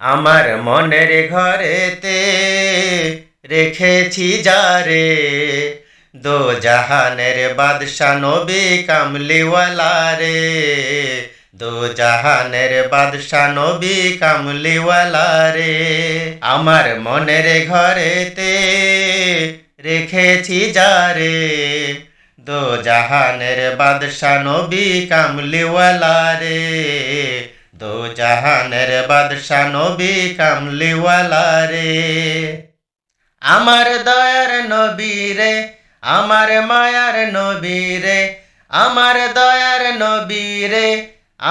আমার মনের ঘরেতে রেখেছি যারে, দো জাহানের বাদশা নবী কামলিওয়ালা রে, দো জাহানের বাদশা নবী কামলিওয়ালা রে। আমার মনের ঘরেতে রেখেছি যারে, দো জাহানের বাদশা নবী কামলিওয়ালা রে, দো জাহানের বাদশা নবী কামলিওয়ালা রে। আমার দয়ার নবী রে, আমার মায়ার নবী রে, আমার দয়ার নবী রে,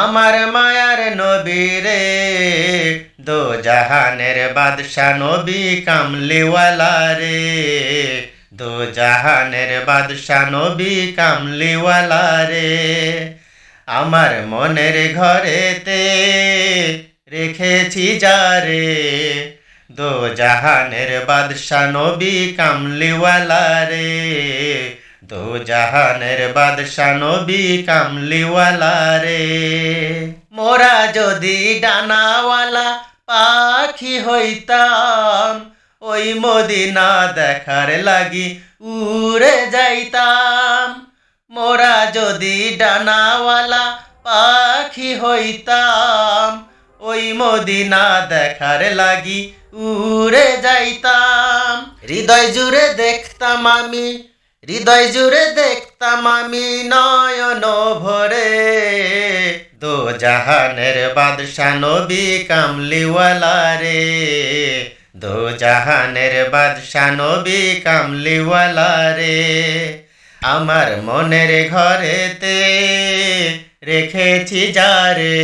আমার মায়ার নবী রে, দো জাহানের বাদশা নবী কামলিওয়ালা রে, দো জাহানের বাদশা নবী কামলিওয়ালা রে। আমার মনের ঘরেতে রেখেছি যারে, দো জাহানের বাদশা নবী কামলিওয়ালা রে, দো জাহানের বাদশা নবী কামলিওয়ালা রে। মোরা যদি ডানাওয়ালা পাখি হইতাম, ওই মদিনা দেখার লাগি উড়ে যাইতাম। মোরা যদি ডানাওয়ালা পাখি হইতাম, ওই মদিনা দেখার লাগি উড়ে যাইতাম। হৃদয় জুড়ে দেখতাম আমি, হৃদয় জুড়ে দেখতাম আমি নয়ন ভরে, দো জাহানের বাদশা নবী কামলিওয়ালা রে, দো জাহানের বাদশা নবী কামলিওয়ালা রে। আমার মনের ঘরেতে রেখেছি যারে,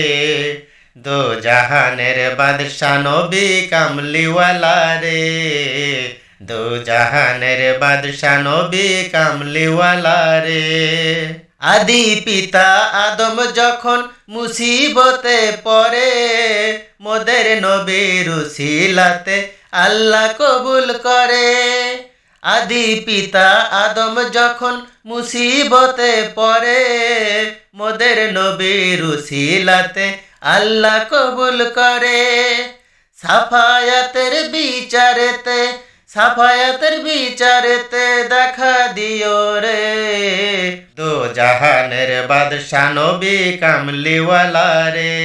দো জাহানের বাদশা নবী কামলিওয়ালা রে, দো জাহানের বাদশা নবী কামলিওয়ালা রে। আদি পিতা আদম যখন মুসিবতে পড়ে, মোদের নবীর উসিলাতে আল্লাহ কবুল করে। আদি পিতা আদম যখন মুসিবতে পড়ে, মোদের নবীর উসিলাতে আল্লাহ কবুল করে। সাফায়াতের বিচারেতে, সাফায়াতের বিচারেতে দেখা দিও রে, দো জাহানের বাদশা নবী কামলিওয়ালা রে,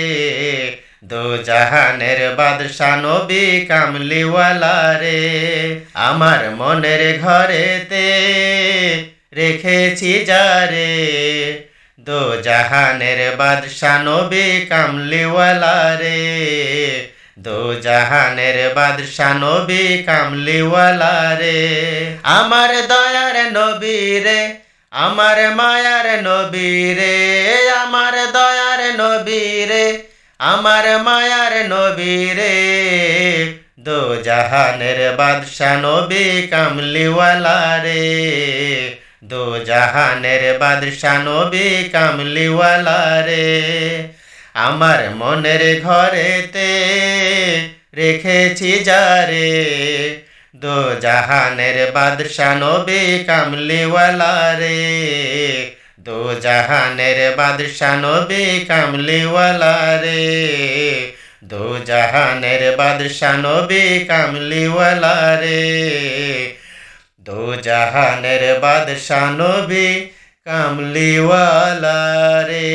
দো জাহানের বাদশা নবী কামলিওয়ালা রে। আমার মনের ঘরেতে রেখেছি যারে, দো জাহানের বাদশা নবী কামলিওয়ালা রে, দো জাহানের বাদশা নবী কামলিওয়ালা রে। আমার দয়ার নবী রে, আমার মায়ার নবী রে, আমার দয়ার নবী রে, আমার মায়ার নবী রে, দো জাহানের বাদশা নবী কামলিওয়ালা রে, দো জাহানের বাদশা নবী কামলিওয়ালা রে। আমার মনের ঘরেতে রেখেছি যারে, দো জাহানের বাদশা নবী কামলিওয়ালা রে, দো জাহানের বাদশা নবী কামলিওয়ালা রে, দো জাহানের বাদশা নবী কামলিওয়ালা রে, দো জাহানের বাদশা নবী কামলিওয়ালা রে।